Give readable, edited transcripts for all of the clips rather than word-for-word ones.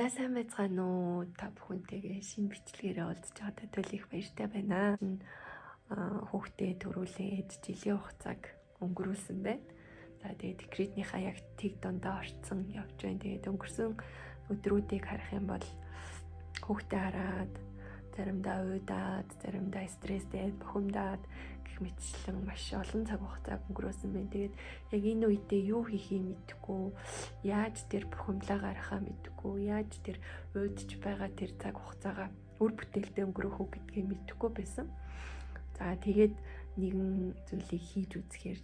За сайн байцгаана уу? Та бүхэнтэйгээ шинэ бичлэгээрээ уулзч байгаадаа түлх их баяртай байна. Хүүхдээ төрүүлээд жилийн хугацааг өнгөрүүлсэн байна. За тэгээд декретнийхаа яг тэг дундаа орцсон явж байна. Тэгээд өнгөрсөн өдрүүдийг харах юм бол хүүхдээ хараад заримдаа уйдаад, заримдаа стресстэй, бухимдаад гэх мэтчлэн маш олон цаг хугацааг өнгөрөөсөн байна. Тэгээд яг энэ үедээ юу хийхийг мэдэхгүй, яаж тэр бухимдлаа гаргахаа мэдэхгүй, яаж тэр уйдж байгаа тэр цаг хугацаагаа үр бүтээлтэй өнгөрөөх үү гэдгийг мэдэхгүй байсан. За тэгээд нэгэн зүйлийг хийж үзэхээр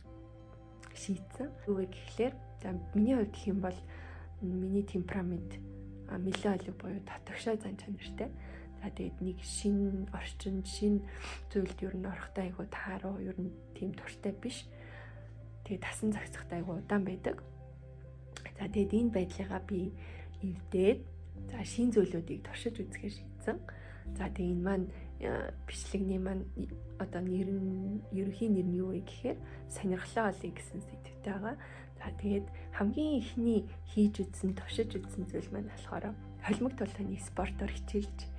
шийдсэн. Юу вэ гэхлээр за миний хувьд гэх юм бол миний темперамент нэлээд олиг буюу татагшаа зан чанартай. За тэгээд нэг шинэ орчин, шинэ зүйлд ер нь орохдоо айгуу тааруу, ер нь тийм туртай биш. Тэгээд тасан зохицохтой айгуу удаан байдаг. За тэгээд энэ байдлыгаа би эвдээд за шинэ зүйлүүдийг туршиж үзэхээр шийдсэн. За тэгээд энэ маань бичлэгний маань одоо ерөнхий нэр нь юу вэ гэхээр сонирхлоо олъё гэсэн сэдвтэй байгаа. За тэгээд хамгийн ихний хийж үзсэн, туршиж үзсэн зүйл маань болохоор холимог тулааны спортоор хичээлж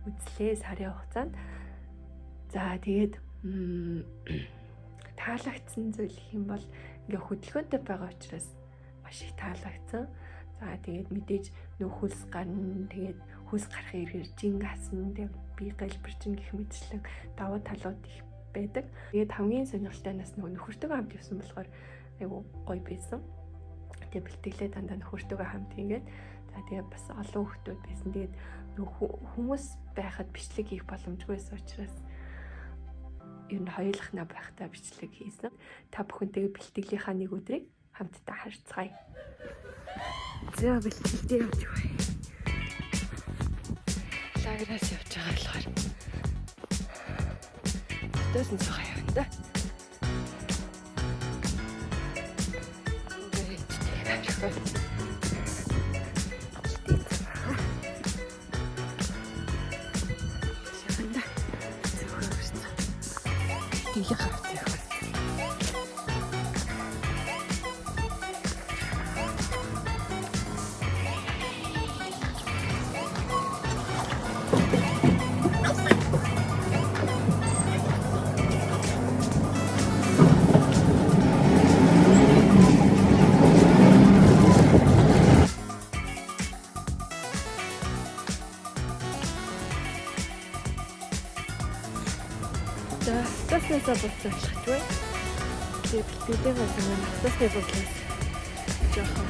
үзлээ сарын хугацаанд. За тэгээд таалагдсан зүйл гэх юм бол ингээ хөдөлгөөнтэй байгаа учраас маш их таалагдсан. За тэгээд мэдээж хөлс гарна, тэгээд хөлс гарахын эргээр жин гасна, тэгээд би галбирчин гэх мэтчлэн давуу талууд их байдаг. Тэгээд хамгийн сонирхолтой нас нөхөртөөгөө хамт явсан болохоор айгу гоё байсан. Тэгээд бэлтгэлээ дандаа нөхөртөөгөө хамт хийгээд за тэгээд бас олон хүмүүс байсан. Тэгээд хүмүүс байхад бичлэг хийх боломжгүй байсан учраас ер нь хоёулахнаа байхдаа бичлэг хийсэн. Та бүхэнтэйгээ бэлтгэлийнхаа нэг өдрийг хамтдаа харцгаая. За бэлтгэлдээ явж байгаа. Лаграас явж байгаа болохоор дэсэн цахаа явна да. Таснаасаа буцаачлах вэ? Тэгээд бэлтгэлээ болсон юм таснаасаа буцааж жоохон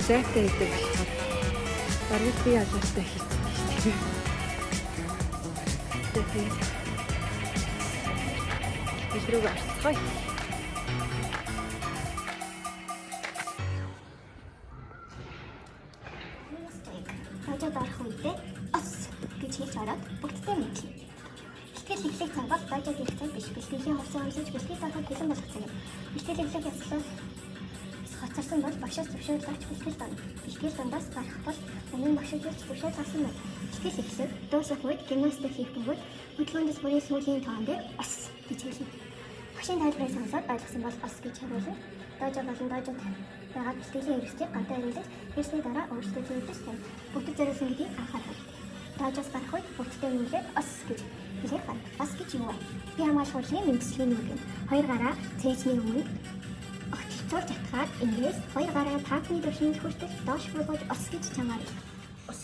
зайтай байдаг болохоор баруун би албатай хийсэн шүү дээ. Тэгээд илрүүг арцгаая. Хажууд орох үедээ ос гэж хэлж ороод бүгдтэй мэдлээ. Бэлтгэл эхлэх цаг бол бажад ирэх цаг биш. Бэлтгэлийн хувцас өмсөж бэлтгэл авах бэлэн болох цаг юм. Бэлтгэл эхлэх ёслол хоцорсон бол багшаас зөвшөөрөл авч бэлтгэл дана. Бэлтгэл дундаас гарах бол өнөө багшаас зөвшөөрөл авсан байна. Бэлтгэл эхлэх дуусах үед гимнастик хийх бөгөөд хөдөлгөөндөөс бүрийн сүүлийн тоон дээр ос гэж хэлнэ. Багшийн тайлбарыг сонсоод ойлгосон бол ос гэж хариулна. Дажа болон дажад байгаа бэлтгэлийн хэрэгслийг гадаа хэрэглэж ирсний дараа өөрсдөө зөвлөж тавь. Бүгд зориулсан гэдгийг анхаарах. Дажаас гарах үед бүгдтэй нийлээд ос гэж хэлэх байна. Ос гэж юу вэ? Би хамгаалалтын мэдчилгээний үг юм. Хоёр гараа цээжний өмнө огтлцуулж атгаад ингээс хоёр гараа паатны дэвшинд хүртэл доош буулгаж ос гэж чамаарна. Ос.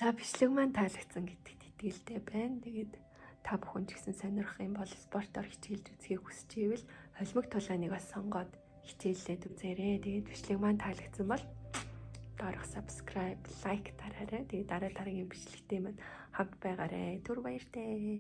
За бичлэг маань таалагдсан гэдэгт итгэлтэй байна. Тэгээд та бүхэн ч гэсэн сонирх юм бол спортоор хичээлж үзхийг хүсэж ивэл холимог тулааныг бас сонгоод хичээллээд үзээрэй. Тэгээд бичлэг маань таалагдсан бол доорх subscribe, like дараарай. Тэгээд дараа дараагийн бичлэгтээ маань хамт байгаарай. Түр баяртай.